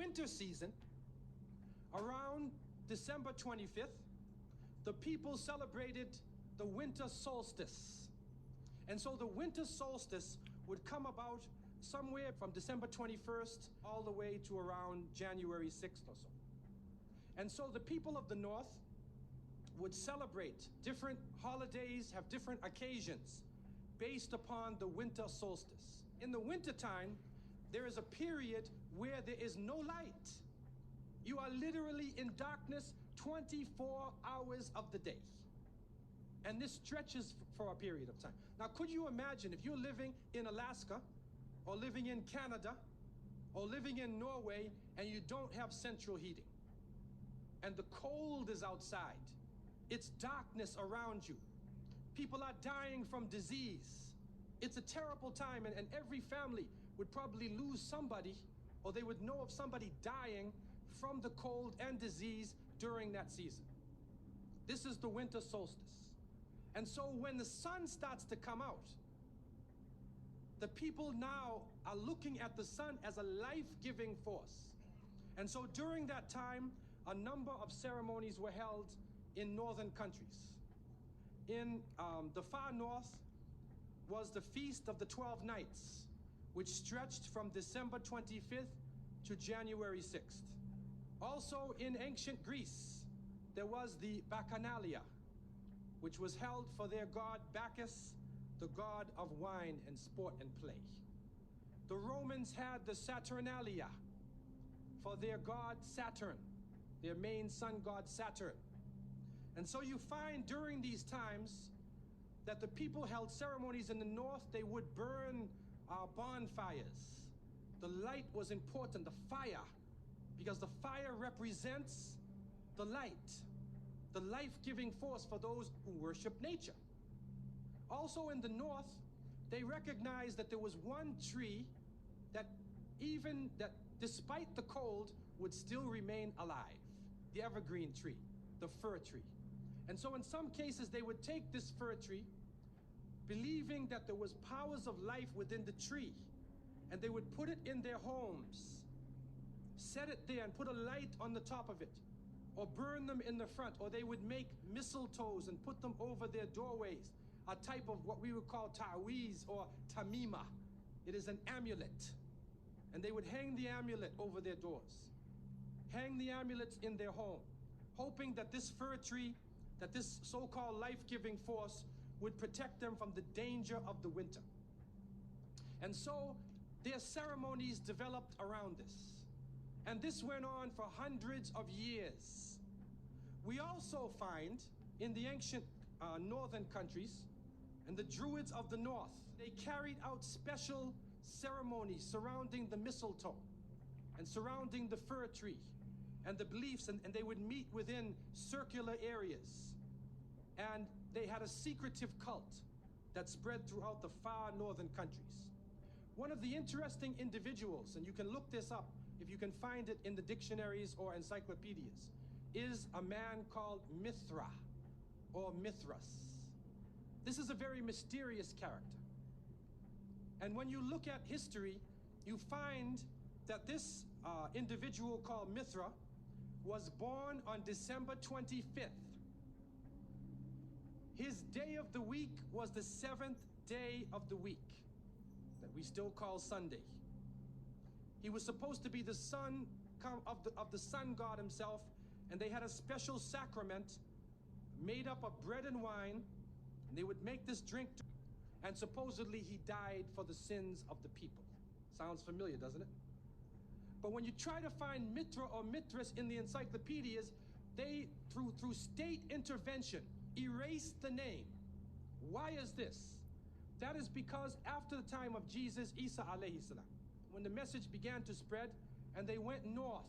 winter season, around December 25th, the people celebrated the winter solstice. And so the winter solstice would come about somewhere from December 21st all the way to around January 6th or so. And so the people of the North would celebrate different holidays, have different occasions based upon the winter solstice. In the wintertime, there is a period where there is no light. You are literally in darkness 24 hours of the day. And this stretches for a period of time. Now, could you imagine if you're living in Alaska or living in Canada or living in Norway and you don't have central heating and the cold is outside, it's darkness around you. People are dying from disease. It's a terrible time, and every family would probably lose somebody, or they would know of somebody dying from the cold and disease during that season. This is the winter solstice. And so when the sun starts to come out, the people now are looking at the sun as a life-giving force. And so during that time, a number of ceremonies were held in northern countries. In the far north was the Feast of the 12 Nights, which stretched from December 25th to January 6th. Also in ancient Greece, there was the Bacchanalia, which was held for their god Bacchus, the god of wine and sport and play. The Romans had the Saturnalia for their god Saturn, their main sun god Saturn. And so you find during these times that the people held ceremonies in the north. They would burn bonfires. The light was important, the fire, because the fire represents the light, the life-giving force for those who worship nature. Also in the north, they recognized that there was one tree that despite the cold would still remain alive, the evergreen tree, the fir tree. And so in some cases, they would take this fir tree, believing that there was powers of life within the tree, and they would put it in their homes, set it there and put a light on the top of it, or burn them in the front, or they would make mistletoes and put them over their doorways, a type of what we would call ta'wiz or tamima. It is an amulet. And they would hang the amulet over their doors, hang the amulets in their home, hoping that this fir tree, that this so-called life-giving force would protect them from the danger of the winter. And so their ceremonies developed around this. And this went on for hundreds of years. We also find in the ancient northern countries, and the Druids of the north, they carried out special ceremonies surrounding the mistletoe and surrounding the fir tree and the beliefs, and they would meet within circular areas. And they had a secretive cult that spread throughout the far northern countries. One of the interesting individuals, and you can look this up if you can find it in the dictionaries or encyclopedias, is a man called Mithra or Mithras. This is a very mysterious character. And when you look at history, you find that this individual called Mithra was born on December 25th. His day of the week was the 7th day of the week, that we still call Sunday. He was supposed to be the son of the sun god himself, and they had a special sacrament made up of bread and wine, and they would make this drink, and supposedly he died for the sins of the people. Sounds familiar, doesn't it? But when you try to find Mithra or Mithras in the encyclopedias, they, through state intervention, erased the name. Why is this? That is because after the time of Jesus, Isa alayhi salam, when the message began to spread and they went north,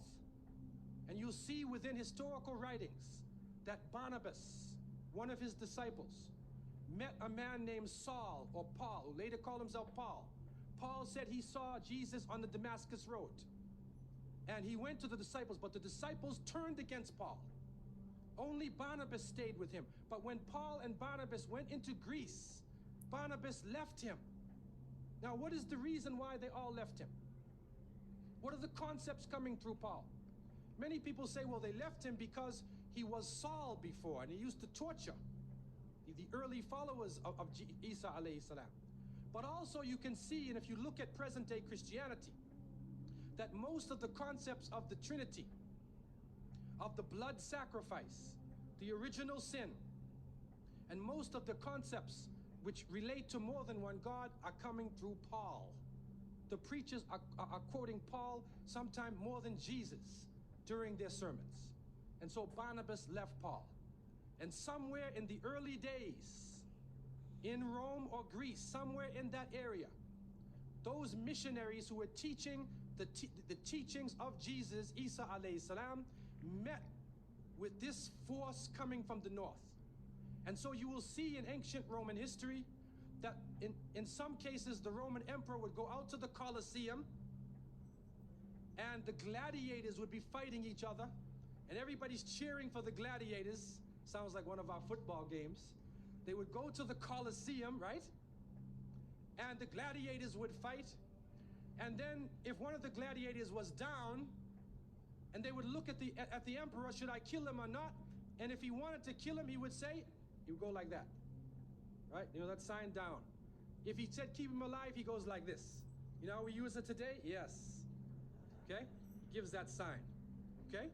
and you'll see within historical writings that Barnabas, one of his disciples, met a man named Saul or Paul, who later called himself Paul. Paul said he saw Jesus on the Damascus Road. And he went to the disciples, but the disciples turned against Paul. Only Barnabas stayed with him. But when Paul and Barnabas went into Greece, Barnabas left him. Now, what is the reason why they all left him? What are the concepts coming through Paul? Many people say, well, they left him because he was Saul before and he used to torture the early followers of Isa alayhi salam. But also you can see, and if you look at present day Christianity, that most of the concepts of the Trinity, of the blood sacrifice, the original sin, and most of the concepts which relate to more than one God are coming through Paul. The preachers are quoting Paul sometime more than Jesus during their sermons. And so Barnabas left Paul. And somewhere in the early days, in Rome or Greece, somewhere in that area, those missionaries who were teaching the teachings of Jesus, Isa alayhi salam, met with this force coming from the north. And so you will see in ancient Roman history that in some cases the Roman emperor would go out to the Colosseum and the gladiators would be fighting each other and everybody's cheering for the gladiators. Sounds like one of our football games. They would go to the Colosseum, right? And the gladiators would fight. And then if one of the gladiators was down, and they would look at the emperor, should I kill him or not? And if he wanted to kill him, he would go like that, right? You know, that sign down. If he said keep him alive, he goes like this. You know how we use it today? Yes. Okay? Gives that sign. Okay?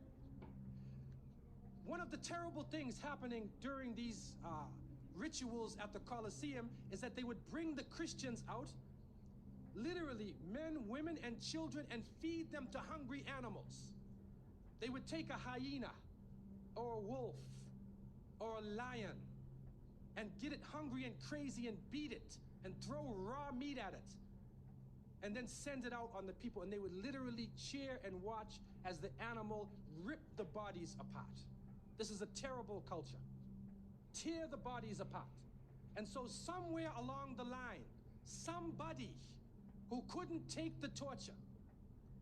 One of the terrible things happening during these rituals at the Colosseum is that they would bring the Christians out, literally men, women, and children, and feed them to hungry animals. They would take a hyena or a wolf or a lion and get it hungry and crazy and beat it and throw raw meat at it and then send it out on the people, and they would literally cheer and watch as the animal ripped the bodies apart. This is a terrible culture. Tear the bodies apart. And so somewhere along the line, somebody who couldn't take the torture,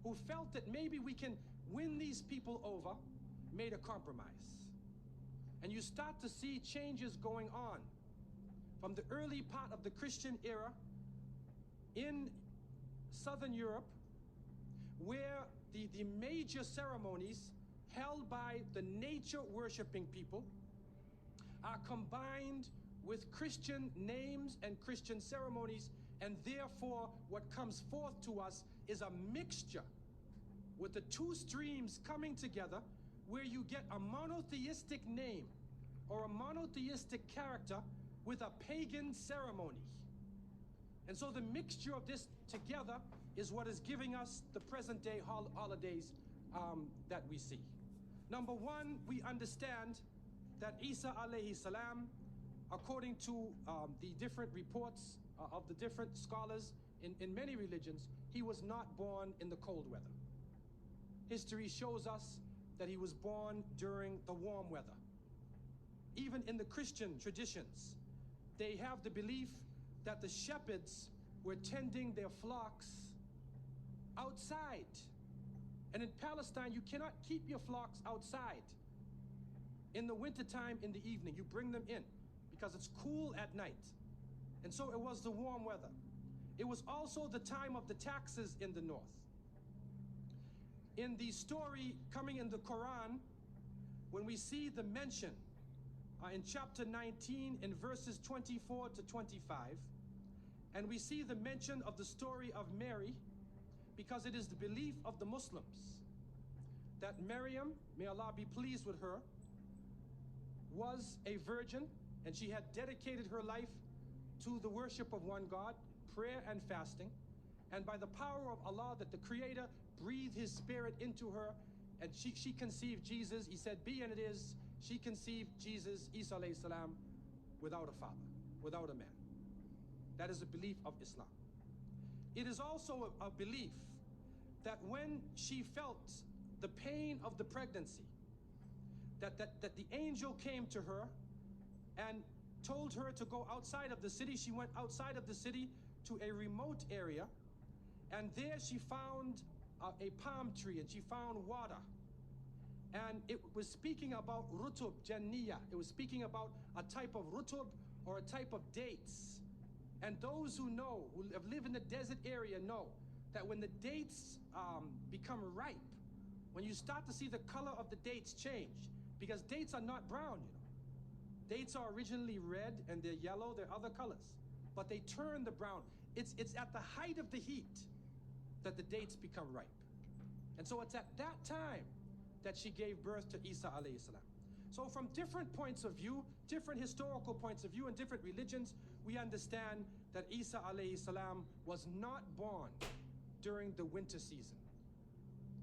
who felt that maybe we can win these people over, made a compromise. And you start to see changes going on from the early part of the Christian era in Southern Europe, where the major ceremonies held by the nature worshiping people are combined with Christian names and Christian ceremonies, and therefore what comes forth to us is a mixture with the two streams coming together, where you get a monotheistic name or a monotheistic character with a pagan ceremony. And so the mixture of this together is what is giving us the present day holidays that we see. Number one, we understand that Isa alayhi salam, according to the different reports of the different scholars in many religions, he was not born in the cold weather. History shows us that he was born during the warm weather. Even in the Christian traditions, they have the belief that the shepherds were tending their flocks outside. And in Palestine, you cannot keep your flocks outside in the wintertime in the evening. You bring them in because it's cool at night. And so it was the warm weather. It was also the time of the taxes in the north. In the story coming in the Quran, when we see the mention in chapter 19 in verses 24 to 25, and we see the mention of the story of Mary, because it is the belief of the Muslims that Maryam, may Allah be pleased with her, was a virgin, and she had dedicated her life to the worship of one God, prayer and fasting, and by the power of Allah, that the Creator breathed his spirit into her, and she conceived Jesus. He said, be, and it is. She conceived Jesus, Isa alayhi salam, without a father, without a man. That is a belief of Islam. It is also a belief that when she felt the pain of the pregnancy, that the angel came to her and told her to go outside of the city. She went outside of the city to a remote area, and there she found a palm tree, and she found water. And it was speaking about rutub janniya. It was speaking about a type of rutub, or a type of dates. And those who know, who have lived in the desert area, know that when the dates become ripe, when you start to see the color of the dates change, because dates are not brown, you know. Dates are originally red and they're yellow, they're other colors, but they turn the brown. It's at the height of the heat that the dates become ripe. And so it's at that time that she gave birth to Isa alayhi salam. So from different points of view, different historical points of view and different religions, we understand that Isa alayhi salam was not born during the winter season.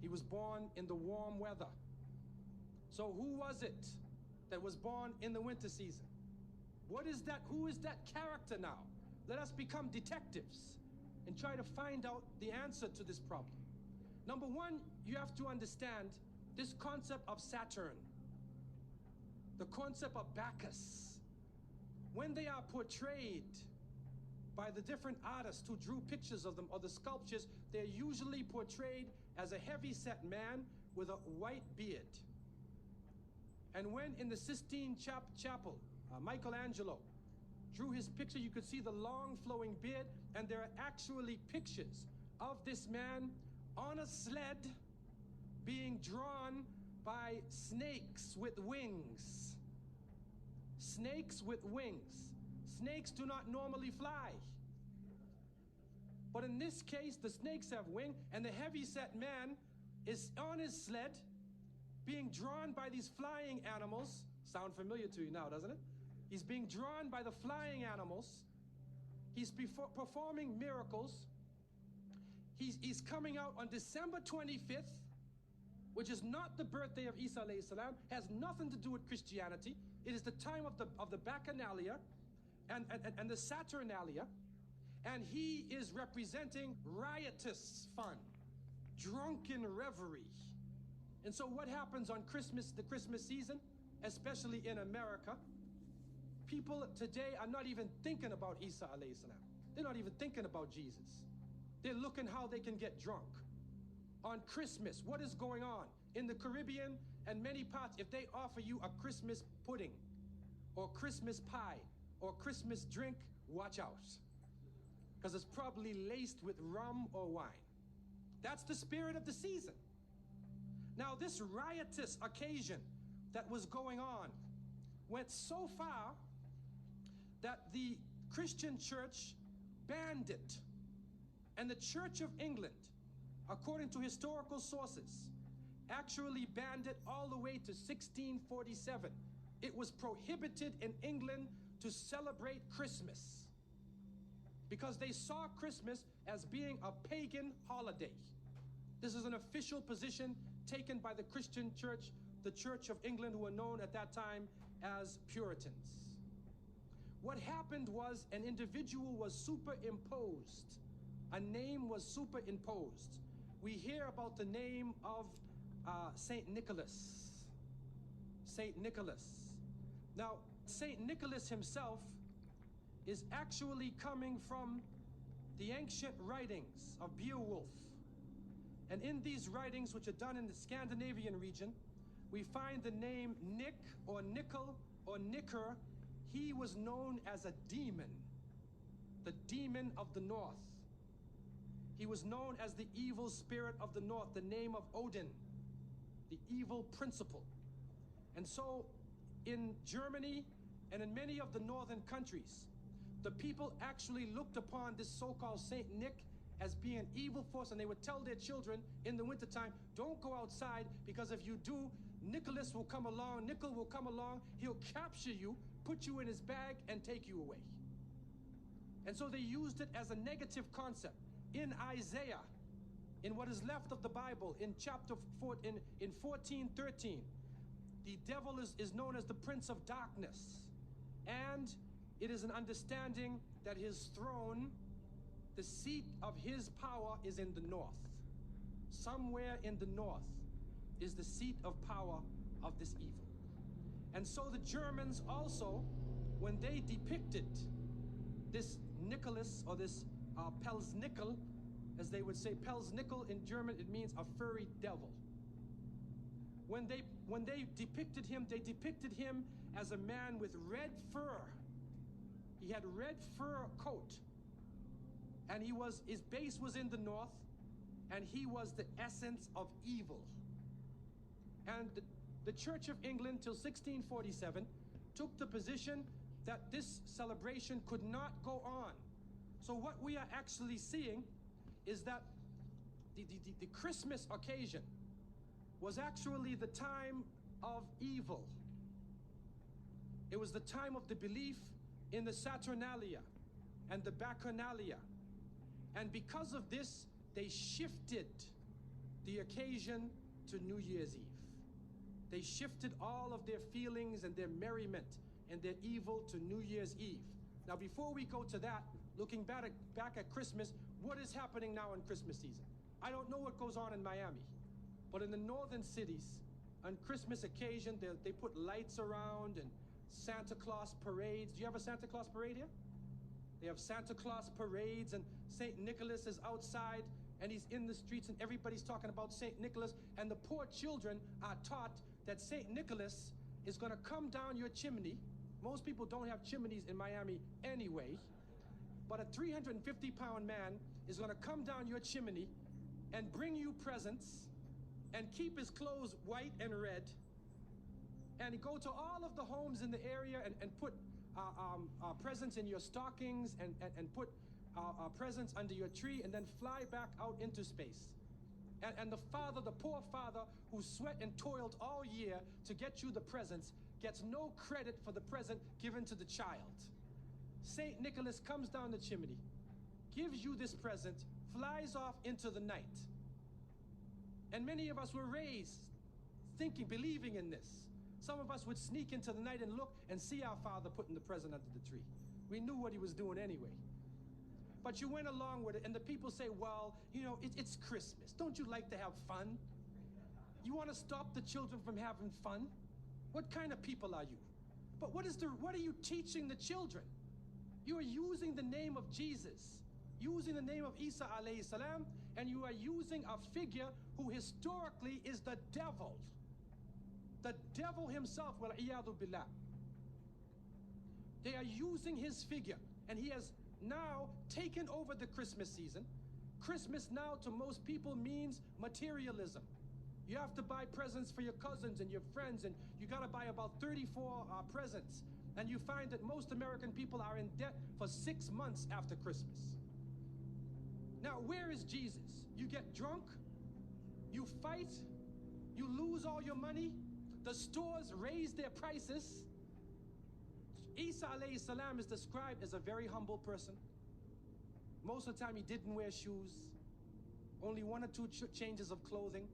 He was born in the warm weather. So who was it that was born in the winter season? What is that? Who is that character now? Let us become detectives and try to find out the answer to this problem. Number one, you have to understand this concept of Saturn, the concept of Bacchus. When they are portrayed by the different artists who drew pictures of them or the sculptures, they're usually portrayed as a heavy-set man with a white beard. And when in the Sistine Chapel, Michelangelo drew his picture, you could see the long flowing beard, and there are actually pictures of this man on a sled being drawn by snakes with wings. Snakes with wings. Snakes do not normally fly. But in this case, the snakes have wings, and the heavy-set man is on his sled being drawn by these flying animals. Sound familiar to you now, doesn't it? He's being drawn by the flying animals. He's performing miracles. He's coming out on December 25th, which is not the birthday of Isa alayhi salam, has nothing to do with Christianity. It is the time of the Bacchanalia and the Saturnalia, and he is representing riotous fun, drunken reverie. And so what happens on Christmas, the Christmas season, especially in America, people today are not even thinking about Isa alayhi salam. They're not even thinking about Jesus. They're looking how they can get drunk. On Christmas, what is going on? In the Caribbean and many parts, if they offer you a Christmas pudding or Christmas pie or Christmas drink, watch out. Because it's probably laced with rum or wine. That's the spirit of the season. Now, this riotous occasion that was going on went so far that the Christian church banned it. And the Church of England, according to historical sources, actually banned it all the way to 1647. It was prohibited in England to celebrate Christmas because they saw Christmas as being a pagan holiday. This is an official position taken by the Christian church, the Church of England, who were known at that time as Puritans. What happened was an individual was superimposed. A name was superimposed. We hear about the name of Saint Nicholas. Saint Nicholas. Now, Saint Nicholas himself is actually coming from the ancient writings of Beowulf. And in these writings, which are done in the Scandinavian region, we find the name Nick or Nickel or Nicker. He was known as a demon, the demon of the north. He was known as the evil spirit of the north, the name of Odin, the evil principle. And so in Germany and in many of the northern countries, the people actually looked upon this so-called Saint Nick as being an evil force, and they would tell their children in the wintertime, don't go outside, because if you do, Nicholas will come along, Nickel will come along, he'll capture you, put you in his bag, and take you away. And so they used it as a negative concept. In Isaiah, in what is left of the Bible, in chapter 4, in 14:13, the devil is known as the prince of darkness. And it is an understanding that his throne, the seat of his power, is in the north. Somewhere in the north is the seat of power of this evil. And so the Germans also, when they depicted this Nicholas, or this Pelsnickel, as they would say, Pelsnickel in German, it means a furry devil. When they depicted him, they depicted him as a man with red fur. He had red fur coat, and his base was in the north, and he was the essence of evil. And the Church of England till 1647 took the position that this celebration could not go on. So what we are actually seeing is that the Christmas occasion was actually the time of evil. It was the time of the belief in the Saturnalia and the Bacchanalia. And because of this, they shifted the occasion to New Year's Eve. They shifted all of their feelings and their merriment and their evil to New Year's Eve. Now, before we go to that, looking back at Christmas, what is happening now in Christmas season? I don't know what goes on in Miami, but in the northern cities, on Christmas occasion, they put lights around and Santa Claus parades. Do you have a Santa Claus parade here? They have Santa Claus parades, and St. Nicholas is outside and he's in the streets and everybody's talking about St. Nicholas, and the poor children are taught that St. Nicholas is going to come down your chimney. Most people don't have chimneys in Miami anyway, but a 350-pound man is going to come down your chimney and bring you presents and keep his clothes white and red and go to all of the homes in the area and put presents in your stockings and put presents under your tree and then fly back out into space. And the father, the poor father who sweat and toiled all year to get you the presents, gets no credit for the present given to the child. St. Nicholas comes down the chimney, gives you this present, flies off into the night. And many of us were raised thinking, believing in this. Some of us would sneak into the night and look and see our father putting the present under the tree. We knew what he was doing anyway. But you went along with it, and the people say, well, you know, it's Christmas. Don't you like to have fun? You want to stop the children from having fun? What kind of people are you? But what are you teaching the children? You are using the name of Jesus, using the name of Isa alayhi salam, and you are using a figure who historically is the devil. The devil himself, wal-iyadu billah. They are using his figure, and he has now taken over the Christmas season. Christmas now to most people means materialism. You have to buy presents for your cousins and your friends, and you got to buy about 34 presents. And you find that most American people are in debt for 6 months after Christmas. Now, where is Jesus? You get drunk, you fight, you lose all your money, the stores raise their prices. Isa alayhi salam is described as a very humble person. Most of the time he didn't wear shoes, only 1 or 2 changes of clothing.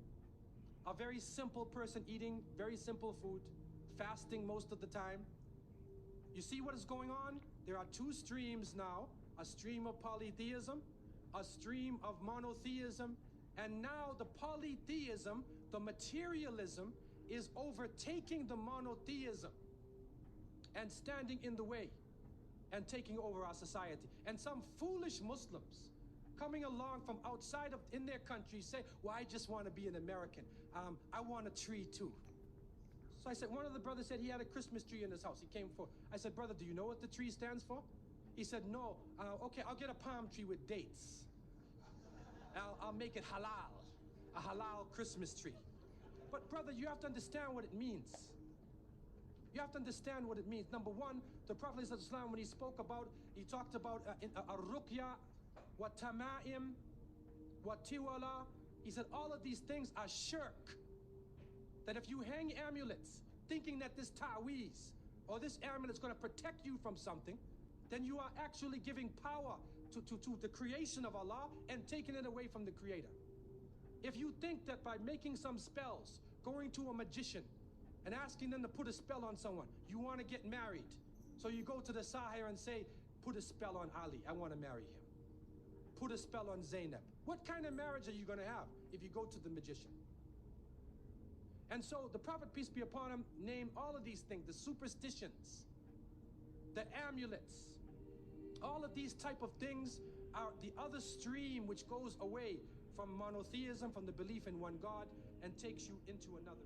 A very simple person eating very simple food, fasting most of the time. You see what is going on? There are 2 streams now, a stream of polytheism, a stream of monotheism, and now the polytheism, the materialism, is overtaking the monotheism and standing in the way and taking over our society. And some foolish Muslims coming along from outside of in their country say, well, I just want to be an American. I want a tree too. So I said, one of the brothers said he had a Christmas tree in his house. He came for, I said, brother, do you know what the tree stands for? He said, no. Okay, I'll get a palm tree with dates. I'll make it halal, a halal Christmas tree. But brother, you have to understand what it means. You have to understand what it means. Number one, the Prophet ﷺ, when he spoke about, he talked about ar-ruqya, wa tama'im, wa tiwala. He said all of these things are shirk. That if you hang amulets, thinking that this ta'weez or this amulet is going to protect you from something, then you are actually giving power to the creation of Allah and taking it away from the Creator. If you think that by making some spells, going to a magician and asking them to put a spell on someone, you want to get married, so you go to the Sahir and say, put a spell on Ali, I want to marry him. Put a spell on Zainab. What kind of marriage are you going to have if you go to the magician? And so the Prophet, peace be upon him, named all of these things, the superstitions, the amulets, all of these type of things are the other stream which goes away from monotheism, from the belief in one God, and takes you into another.